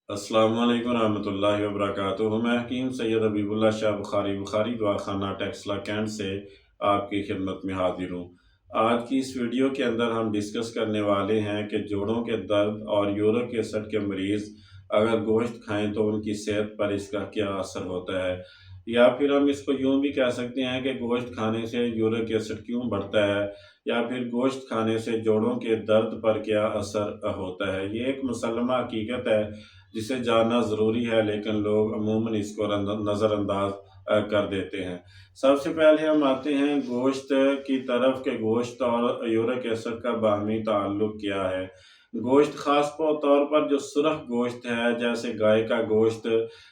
السلام علیکم ورحمۃ اللہ وبرکاتہ۔ میں حکیم سید حبیب اللہ شاہ بخاری دعا خانہ ٹیکسلا کینٹ سے آپ کی خدمت میں حاضر ہوں۔ آج کی اس ویڈیو کے اندر ہم ڈسکس کرنے والے ہیں کہ جوڑوں کے درد اور یورک ایسڈ کے مریض اگر گوشت کھائیں تو ان کی صحت پر اس کا کیا اثر ہوتا ہے، یا پھر ہم اس کو یوں بھی کہہ سکتے ہیں کہ گوشت کھانے سے یورک ایسڈ کیوں بڑھتا ہے، یا پھر گوشت کھانے سے جوڑوں کے درد پر کیا اثر ہوتا ہے۔ یہ ایک مسلمہ حقیقت ہے جسے جاننا ضروری ہے، لیکن لوگ عموماً اس کو نظر انداز کر دیتے ہیں۔ سب سے پہلے ہم آتے ہیں گوشت کی طرف کہ گوشت اور یورک ایسڈ کا باہمی تعلق کیا ہے۔ گوشت خاص طور پر جو سرخ گوشت ہے جیسے گائے کا گوشت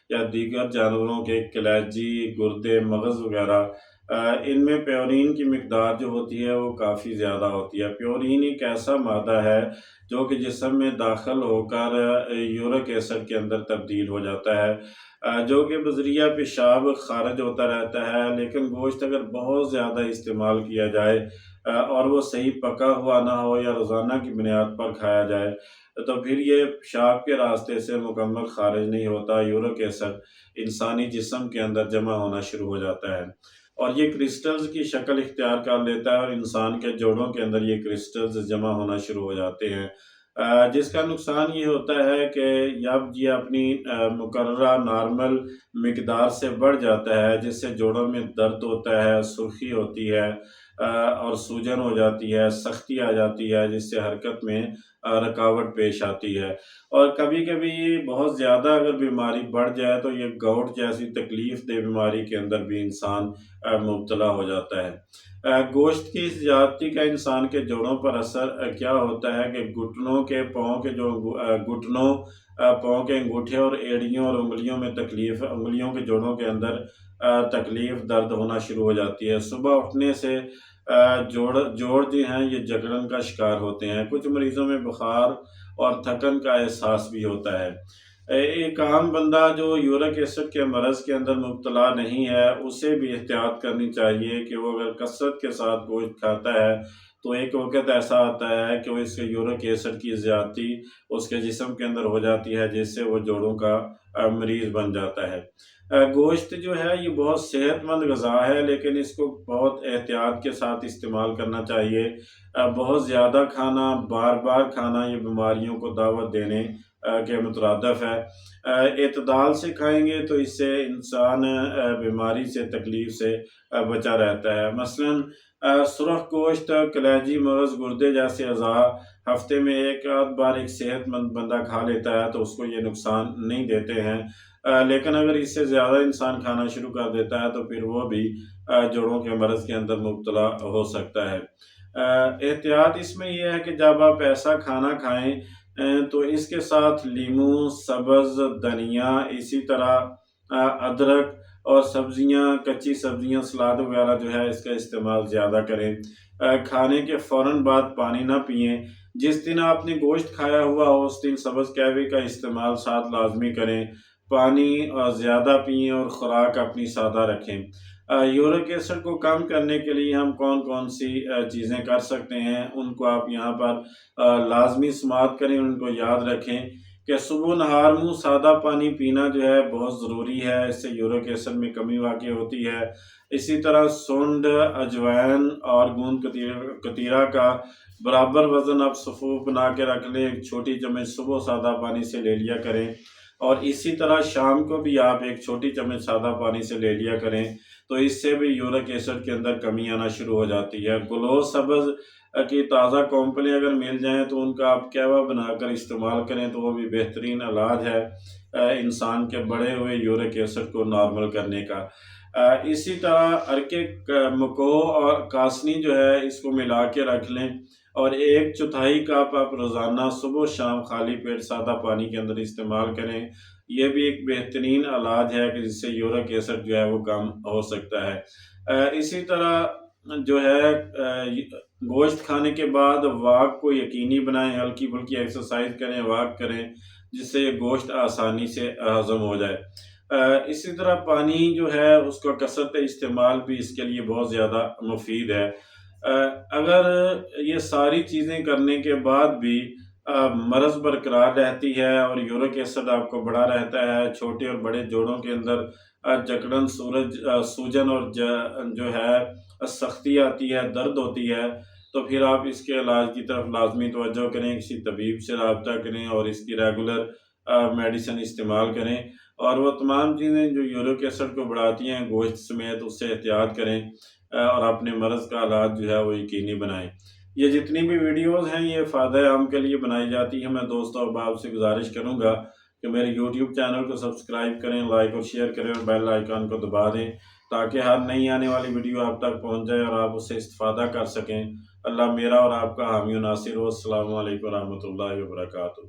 یا دیگر جانوروں کے کلیجی، گردے، مغز وغیرہ، ان میں پیورین کی مقدار جو ہوتی ہے وہ کافی زیادہ ہوتی ہے۔ پیورین ایک ایسا مادہ ہے جو کہ جسم میں داخل ہو کر یورک ایسڈ کے اندر تبدیل ہو جاتا ہے، جو کہ بذریعہ پیشاب خارج ہوتا رہتا ہے۔ لیکن گوشت اگر بہت زیادہ استعمال کیا جائے اور وہ صحیح پکا ہوا نہ ہو یا روزانہ کی بنیاد پر کھایا جائے تو پھر یہ پیشاب کے راستے سے مکمل خارج نہیں ہوتا۔ یورک ایسڈ انسانی جسم کے اندر جمع ہونا شروع ہو جاتا ہے اور یہ کرسٹلز کی شکل اختیار کر لیتا ہے، اور انسان کے جوڑوں کے اندر یہ کرسٹلز جمع ہونا شروع ہو جاتے ہیں، جس کا نقصان یہ ہوتا ہے کہ جب یہ اپنی مقررہ نارمل مقدار سے بڑھ جاتا ہے، جس سے جوڑوں میں درد ہوتا ہے، سرخی ہوتی ہے اور سوجن ہو جاتی ہے، سختی آ جاتی ہے، جس سے حرکت میں رکاوٹ پیش آتی ہے، اور کبھی کبھی بہت زیادہ اگر بیماری بڑھ جائے تو یہ گاؤٹ جیسی تکلیف دہ بیماری کے اندر بھی انسان مبتلا ہو جاتا ہے۔ گوشت کی زیادتی کا انسان کے جوڑوں پر اثر کیا ہوتا ہے کہ گھٹنوں کے پاؤں کے انگوٹھے اور ایڑیوں اور انگلیوں میں تکلیف، انگلیوں کے جوڑوں کے اندر تکلیف، درد ہونا شروع ہو جاتی ہے۔ صبح اٹھنے سے جوڑ جو ہیں یہ جکڑن کا شکار ہوتے ہیں۔ کچھ مریضوں میں بخار اور تھکن کا احساس بھی ہوتا ہے۔ ایک عام بندہ جو یورک ایسڈ کے مرض کے اندر مبتلا نہیں ہے اسے بھی احتیاط کرنی چاہیے کہ وہ اگر کثرت کے ساتھ گوشت کھاتا ہے تو ایک وقت ایسا آتا ہے کہ وہ اس کے یورک ایسڈ کی زیادتی اس کے جسم کے اندر ہو جاتی ہے، جس سے وہ جوڑوں کا مریض بن جاتا ہے۔ گوشت جو ہے یہ بہت صحت مند غذا ہے، لیکن اس کو بہت احتیاط کے ساتھ استعمال کرنا چاہیے۔ بہت زیادہ کھانا، بار بار کھانا یہ بیماریوں کو دعوت دینے کے مترادف ہے۔ اعتدال سے کھائیں گے تو اس سے انسان بیماری سے، تکلیف سے بچا رہتا ہے۔ مثلاً سرخ گوشت، کلیجی، مغز، گردے جیسے اعضاء ہفتے میں ایک آدھ بار ایک صحت مند بندہ کھا لیتا ہے تو اس کو یہ نقصان نہیں دیتے ہیں، لیکن اگر اس سے زیادہ انسان کھانا شروع کر دیتا ہے تو پھر وہ بھی جوڑوں کے مرض کے اندر مبتلا ہو سکتا ہے۔ احتیاط اس میں یہ ہے کہ جب آپ ایسا کھانا کھائیں تو اس کے ساتھ لیموں، سبز دھنیا، اسی طرح ادرک اور سبزیاں، کچی سبزیاں، سلاد وغیرہ جو ہے اس کا استعمال زیادہ کریں۔ کھانے کے فوراً بعد پانی نہ پئیں۔ جس دن آپ نے گوشت کھایا ہوا ہو اس دن سبز قہوے کا استعمال ساتھ لازمی کریں۔ پانی زیادہ پئیں اور خوراک اپنی سادہ رکھیں۔ یورک ایسڈ کو کم کرنے کے لیے ہم کون سی چیزیں کر سکتے ہیں ان کو آپ یہاں پر لازمی سماعت کریں، ان کو یاد رکھیں کہ صبح نہار منہ سادہ پانی پینا جو ہے بہت ضروری ہے، اس سے یورک ایسڈ میں کمی واقع ہوتی ہے۔ اسی طرح سونڈ، اجوائن اور گوند کتیرا کا برابر وزن آپ صفوف بنا کے رکھ لیں، ایک چھوٹی چمچ صبح سادہ پانی سے لے لیا کریں، اور اسی طرح شام کو بھی آپ ایک چھوٹی چمچ سادہ پانی سے لے لیا کریں، تو اس سے بھی یورک ایسڈ کے اندر کمی آنا شروع ہو جاتی ہے۔ گلو سبز کی تازہ کونپلیں اگر مل جائیں تو ان کا آپ قہوہ بنا کر استعمال کریں تو وہ بھی بہترین علاج ہے انسان کے بڑھے ہوئے یورک ایسڈ کو نارمل کرنے کا۔ اسی طرح ارکے مکوہ اور کاسنی جو ہے اس کو ملا کے رکھ لیں، اور 1/4 کپ آپ روزانہ صبح و شام خالی پیٹ سادہ پانی کے اندر استعمال کریں۔ یہ بھی ایک بہترین علاج ہے کہ جس سے یورک ایسڈ جو ہے وہ کم ہو سکتا ہے۔ اسی طرح جو ہے گوشت کھانے کے بعد واک کو یقینی بنائیں، ہلکی پھلکی ایکسرسائز کریں، واک کریں، جس سے یہ گوشت آسانی سے ہضم ہو جائے۔ اسی طرح پانی جو ہے اس کا کثرت استعمال بھی اس کے لیے بہت زیادہ مفید ہے۔ اگر یہ ساری چیزیں کرنے کے بعد بھی مرض برقرار رہتی ہے اور یورک ایسڈ آپ کو بڑا رہتا ہے۔ چھوٹے اور بڑے جوڑوں کے اندر جکڑن، سوجن اور جو ہے سختی آتی ہے، درد ہوتی ہے، تو پھر آپ اس کے علاج کی طرف لازمی توجہ کریں، کسی طبیب سے رابطہ کریں اور اس کی ریگولر میڈیسن استعمال کریں، اور وہ تمام چیزیں جو یورک ایسڈ کو بڑھاتی ہیں گوشت سمیت اس سے احتیاط کریں، اور اپنے مرض کا علاج جو ہے وہ یقینی بنائیں۔ یہ جتنی بھی ویڈیوز ہیں یہ فائدہ عام کے لیے بنائی جاتی ہیں۔ میں دوستوں اور احباب سے گزارش کروں گا کہ میرے یوٹیوب چینل کو سبسکرائب کریں، لائک اور شیئر کریں اور بیل آئیکن کو دبا دیں تاکہ ہر نئی آنے والی ویڈیو آپ تک پہنچ جائے اور آپ اس سے استفادہ کر سکیں۔ اللہ میرا اور آپ کا حامی و ناصر ہو۔ السلام علیکم ورحمۃ اللہ وبرکاتہ۔